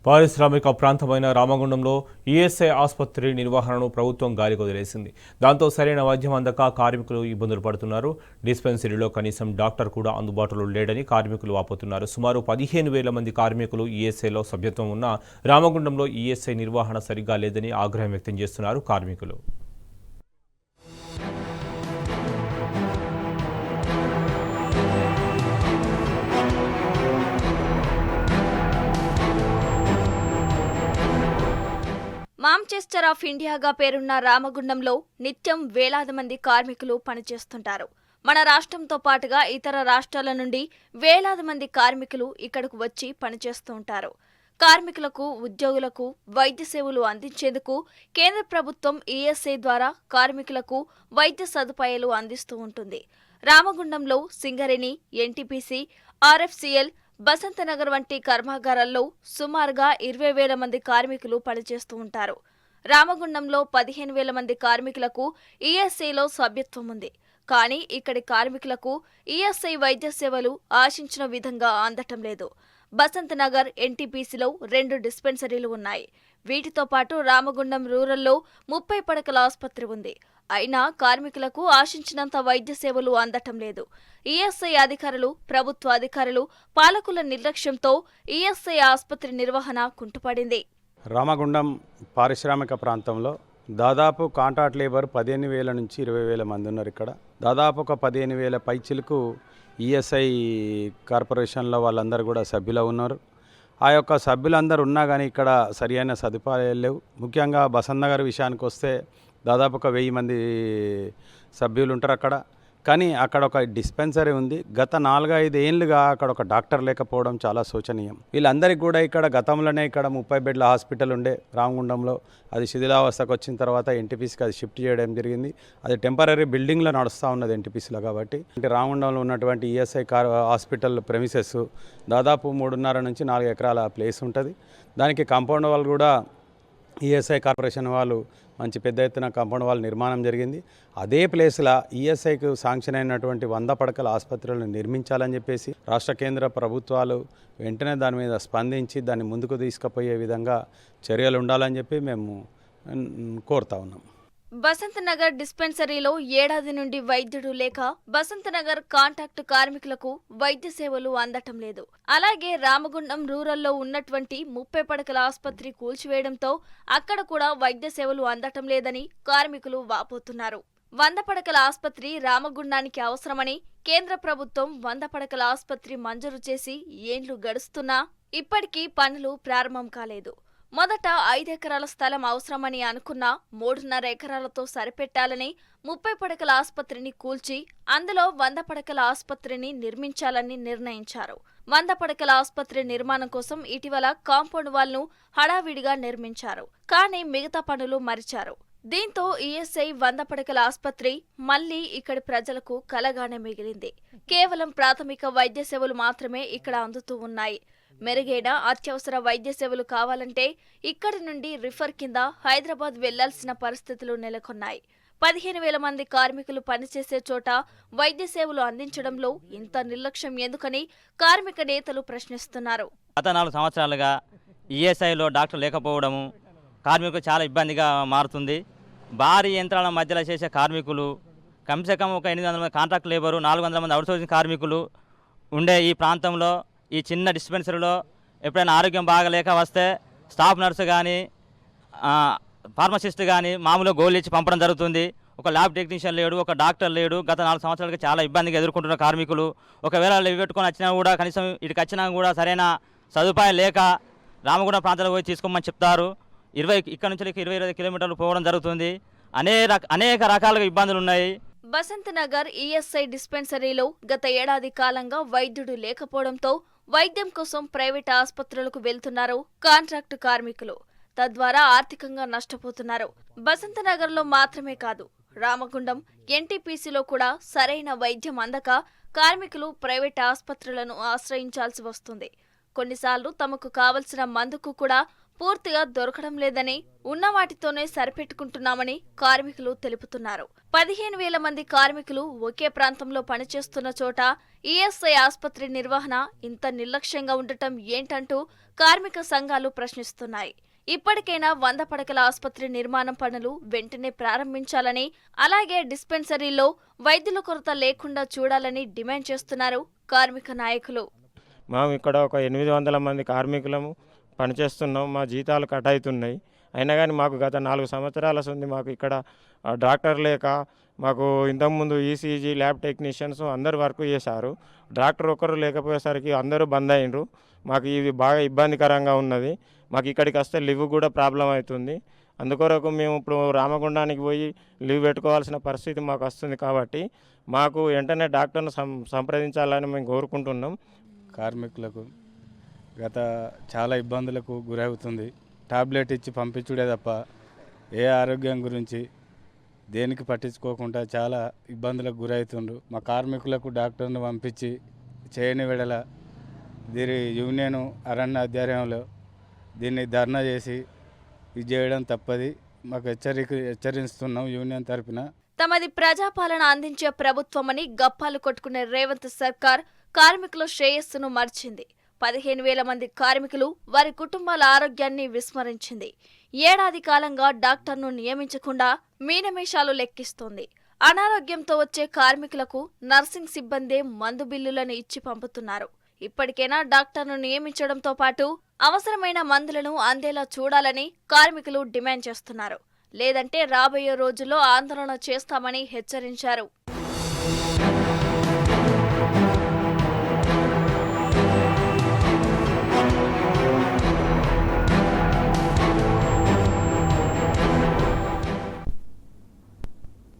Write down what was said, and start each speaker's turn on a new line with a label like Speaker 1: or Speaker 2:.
Speaker 1: పారిశ్రామిక ప్రాంతమైన రామగుండంలో ఈఎస్ఐ ఆసుపత్రి నిర్వహణను ప్రభుత్వం గాలికి వదిలేసింది. దాంతో సరైన వైద్యం అందక కార్మికులు ఇబ్బందులు పడుతున్నారు. డిస్పెన్సరీలో కనీసం డాక్టర్ కూడా అందుబాటులో లేడని కార్మికులు వాపోతున్నారు. సుమారు 15,000 మంది కార్మికులు ఈఎస్ఐలో సభ్యత్వం ఉన్న రామగుండంలో ఈఎస్ఐ నిర్వహణ సరిగా లేదని ఆగ్రహం వ్యక్తం చేస్తున్నారు కార్మికులు.
Speaker 2: మాంచెస్టర్ ఆఫ్ ఇండియాగా పేరున్న రామగుండంలో నిత్యం వేలాది మంది కార్మికులు పనిచేస్తుంటారు. మన రాష్ట్రంతో పాటుగా ఇతర రాష్ట్రాల నుండి వేలాది మంది కార్మికులు ఇక్కడకు వచ్చి పనిచేస్తూ ఉంటారు. కార్మికులకు, ఉద్యోగులకు వైద్య సేవలు అందించేందుకు కేంద్ర ప్రభుత్వం ఈఎస్ఐ ద్వారా కార్మికులకు వైద్య సదుపాయాలు అందిస్తూ ఉంటుంది. రామగుండంలో సింగరేణి, ఎన్టీపీసీ, ఆర్ఎఫ్సిఎల్, బసంతనగర్ వంటి కర్మాగారాల్లో సుమారుగా 20,000 మంది కార్మికులు పనిచేస్తూ ఉంటారు. రామగుండంలో 15,000 మంది కార్మికులకు ఈఎస్ఐలో సభ్యత్వం ఉంది. కానీ ఇక్కడి కార్మికులకు ఈఎస్ఐ వైద్య సేవలు ఆశించిన విధంగా అందటం లేదు. బసంతనగర్, ఎన్టీపీసీలో 2 డిస్పెన్సరీలు ఉన్నాయి. వీటితో పాటు రామగుండం రూరల్లో 30 పడకల ఆసుపత్రి ఉంది. అయినా కార్మికులకు ఆశించినంత వైద్య సేవలు అందటం లేదు. ఈఎస్ఐ అధికారులు, ప్రభుత్వ అధికారులు, పాలకుల నిర్లక్ష్యంతో ఈఎస్ఐ ఆసుపత్రి నిర్వహణ కుంటుపడింది.
Speaker 3: రామగుండం పారిశ్రామిక ప్రాంతంలో దాదాపు కాంట్రాక్ట్ లేబర్ 15,000 నుంచి 20,000 మంది ఉన్నారు. ఇక్కడ దాదాపు ఒక 15,000 పైచిలకు ఈఎస్ఐ కార్పొరేషన్లో వాళ్ళందరూ కూడా సభ్యులు ఉన్నారు. ఆ యొక్క సభ్యులందరూ ఉన్నా కానీ ఇక్కడ సరియైన సదుపాయాలు లేవు. ముఖ్యంగా బసంత్ నగర్ విషయానికి వస్తే దాదాపు ఒక 1000 మంది సభ్యులు ఉంటారు అక్కడ. కానీ అక్కడ ఒక డిస్పెన్సరీ ఉంది. గత 4-5 ఏళ్ళుగా అక్కడ ఒక డాక్టర్ లేకపోవడం చాలా శోచనీయం. వీళ్ళందరికీ కూడా ఇక్కడ గతంలోనే ఇక్కడ 30 బెడ్ల హాస్పిటల్ ఉండే రామగుండంలో, అది శిథిలావస్థకు వచ్చిన తర్వాత ఎన్టీపీసీకి అది షిఫ్ట్ చేయడం జరిగింది. అది టెంపరీ బిల్డింగ్లో నడుస్తూ ఉన్నది ఎన్టీపీసీలో. కాబట్టి రామగుండంలో ఉన్నటువంటి ఈఎస్ఐ హాస్పిటల్ ప్రెమిసెస్ దాదాపు 3.5 నుంచి 4 ఎకరాల ప్లేస్ ఉంటుంది. దానికి కాంపౌండ్ వాళ్ళు కూడా ఈఎస్ఐ కార్పొరేషన్ వాళ్ళు మంచి పెద్ద ఎత్తున కాంపౌండ్ వాల్ నిర్మాణం జరిగింది. అదే ప్లేస్లో ఈఎస్ఐకి శాంక్షన్ అయినటువంటి 100 పడకల ఆసుపత్రులను నిర్మించాలని చెప్పేసి రాష్ట్ర కేంద్ర ప్రభుత్వాలు వెంటనే దాని మీద స్పందించి దాన్ని ముందుకు తీసుకుపోయే విధంగా చర్యలు ఉండాలని చెప్పి మేము కోరుతా ఉన్నాం.
Speaker 2: బసంతనగర్ డిస్పెన్సరీలో ఏడాది నుండి వైద్యుడు లేక బసంతనగర్ కాంట్రాక్టు కార్మికులకు వైద్య సేవలు అందటం లేదు. అలాగే రామగుండం రూరల్లో ఉన్నటువంటి 30 పడకల ఆసుపత్రి కూల్చివేయడంతో అక్కడ కూడా వైద్య సేవలు అందటం లేదని కార్మికులు వాపోతున్నారు. 100 పడకల ఆసుపత్రి రామగుండానికి అవసరమని కేంద్ర ప్రభుత్వం 100 పడకల ఆసుపత్రి మంజూరు చేసి ఏండ్లు గడుస్తున్నా ఇప్పటికీ పనులు ప్రారంభం కాలేదు. మొదట 5 ఎకరాల స్థలం అవసరమని అనుకున్న 3.5 ఎకరాలతో సరిపెట్టాలని 30 పడకల ఆసుపత్రిని కూల్చి అందులో 100 పడకల ఆసుపత్రిని నిర్మించాలని నిర్ణయించారు. 100 పడకల ఆసుపత్రి నిర్మాణం కోసం ఇటీవల కాంపౌండ్ వాల్ను హడావిడిగా నిర్మించారు. కానీ మిగతా పనులు మరిచారు. దీంతో ఈఎస్ఐ 100 పడకల ఆసుపత్రి మళ్లీ ఇక్కడి ప్రజలకు కలగానే మిగిలింది. కేవలం ప్రాథమిక వైద్య సేవలు మాత్రమే ఇక్కడ అందుతూ ఉన్నాయి. మెరుగైన అత్యవసర వైద్య సేవలు కావాలంటే ఇక్కడి నుండి రిఫర్ కింద హైదరాబాద్ వెళ్లాల్సిన పరిస్థితులు నెలకొన్నాయి. 15,000 మంది కార్మికులు పనిచేసే చోట వైద్య సేవలు అందించడంలో ఇంత నిర్లక్ష్యం ఎందుకని కార్మిక నేతలు ప్రశ్నిస్తున్నారు.
Speaker 4: గత 4 సంవత్సరాలుగా ఈఎస్ఐలో డాక్టర్ లేకపోవడము కార్మికులకు చాలా ఇబ్బందిగా మారుతుంది. భారీ యంత్రాల మధ్యలో చేసే కార్మికులు కమ్సే కమ్ ఒక 800 మంది కాంట్రాక్ట్ లేబరు, 400 మంది అవుట్సోర్సింగ్ కార్మికులు ఉండే ఈ ప్రాంతంలో ఈ చిన్న డిస్పెన్సరీలో ఎప్పుడైనా ఆరోగ్యం బాగలేక వస్తే స్టాఫ్ నర్సు కానీ ఫార్మసిస్ట్ కానీ మామూలుగా గోళ్ళు ఇచ్చి పంపడం జరుగుతుంది. ఒక ల్యాబ్ టెక్నీషియన్ లేడు, ఒక డాక్టర్ లేడు. గత 4 సంవత్సరాలుగా చాలా ఇబ్బందిగా ఎదుర్కొంటున్న కార్మికులు ఒకవేళ లివ్ పెట్టుకొని వచ్చినా కూడా కనీసం ఇటుకు వచ్చినా కూడా సరైన సదుపాయం లేక రామగుండం ప్రాంతాలకు పోయి తీసుకోమని చెప్తారు. ఇక్కడ నుంచి 20-25 కిలోమీటర్లు పోవడం జరుగుతుంది. అనేక రకాలుగా ఇబ్బందులు ఉన్నాయి.
Speaker 2: బసంతనగర్ ఈఎస్ఐ డిస్పెన్సరీలో గత ఏడాది కాలంగా వైద్యుడు లేకపోవడంతో వైద్యం కోసం ప్రైవేట్ ఆసుపత్రులకు వెళ్తున్నారు కాంట్రాక్టు కార్మికులు. తద్వారా ఆర్థికంగా నష్టపోతున్నారు. బసంతనగర్లో మాత్రమే కాదు, రామగుండం, ఎన్టీపీసీలో కూడా సరైన వైద్యం అందక కార్మికులు ప్రైవేట్ ఆసుపత్రులను ఆశ్రయించాల్సి వస్తుంది. కొన్నిసార్లు తమకు కావలసిన మందుకు కూడా పూర్తిగా దొరకడం లేదని ఉన్న వాటితోనే సరిపెట్టుకుంటున్నామని కార్మికులు తెలుపుతున్నారు. 15,000 మంది కార్మికులు ఒకే ప్రాంతంలో పనిచేస్తున్న చోట ఈఎస్ఐ ఆసుపత్రి నిర్వహణ ఇంత నిర్లక్ష్యంగా ఉండటం ఏంటంటూ కార్మిక సంఘాలు ప్రశ్నిస్తున్నాయి. ఇప్పటికైనా 100 పడకల ఆసుపత్రి నిర్మాణం పనులు వెంటనే ప్రారంభించాలని, అలాగే డిస్పెన్సరీలో వైద్యుల కొరత లేకుండా చూడాలని డిమాండ్ చేస్తున్నారు కార్మిక నాయకులు.
Speaker 5: మేము ఇక్కడ ఒక 800 మంది కార్మికులము పనిచేస్తున్నాం. మా జీతాలు కట్ అవుతున్నాయి. అయినా కానీ మాకు గత 4 సంవత్సరాల ఉంది మాకు ఇక్కడ డాక్టర్ లేక మాకు ఇంతకుముందు ఈసీజీ ల్యాబ్ టెక్నీషియన్స్ అందరు వర్క్ చేశారు. డాక్టర్ ఒకరు లేకపోయేసరికి అందరూ బంద్ అయ్యిండ్రు. మాకు ఇది బాగా ఇబ్బందికరంగా ఉన్నది. మాకు ఇక్కడికి వస్తే లీవ్ కూడా ప్రాబ్లం అవుతుంది. అందుకొరకు మేము ఇప్పుడు రామగుండానికి పోయి లీవ్ పెట్టుకోవాల్సిన పరిస్థితి మాకు వస్తుంది. కాబట్టి మాకు వెంటనే డాక్టర్ను సంప్రదించాలని మేము కోరుకుంటున్నాం.
Speaker 3: కార్మికులకు గత చాలా ఇబ్బందులకు గురవుతుంది. టాబ్లెట్ ఇచ్చి పంపించుడే తప్ప ఏ ఆరోగ్యం గురించి దేనికి పట్టించుకోకుండా చాలా ఇబ్బందులకు గురవుతుండ్రు. మా కార్మికులకు డాక్టర్ను పంపించి చేయని వెడల దీని యూనియన్ అరణ్య ఆధ్వర్యంలో దీన్ని ధర్నా చేసి ఇది చేయడం తప్పది. మాకు హెచ్చరిస్తున్నాం యూనియన్ తరపున.
Speaker 2: తమది ప్రజాపాలన అందించే ప్రభుత్వమని గప్పాలు కొట్టుకునే రేవంత్ సర్కార్ కార్మికుల శ్రేయస్సును మర్చింది. 15,000 మంది కార్మికులు వారి కుటుంబాల ఆరోగ్యాన్ని విస్మరించింది. ఏడాది కాలంగా డాక్టర్ను నియమించకుండా మీనమేషాలు లెక్కిస్తోంది. అనారోగ్యంతో వచ్చే కార్మికులకు నర్సింగ్ సిబ్బందే మందు బిల్లులను ఇచ్చి పంపుతున్నారు. ఇప్పటికైనా డాక్టర్ను నియమించడంతో పాటు అవసరమైన మందులను అందేలా చూడాలని కార్మికులు డిమాండ్ చేస్తున్నారు. లేదంటే రాబోయే రోజుల్లో ఆందోళన చేస్తామని హెచ్చరించారు.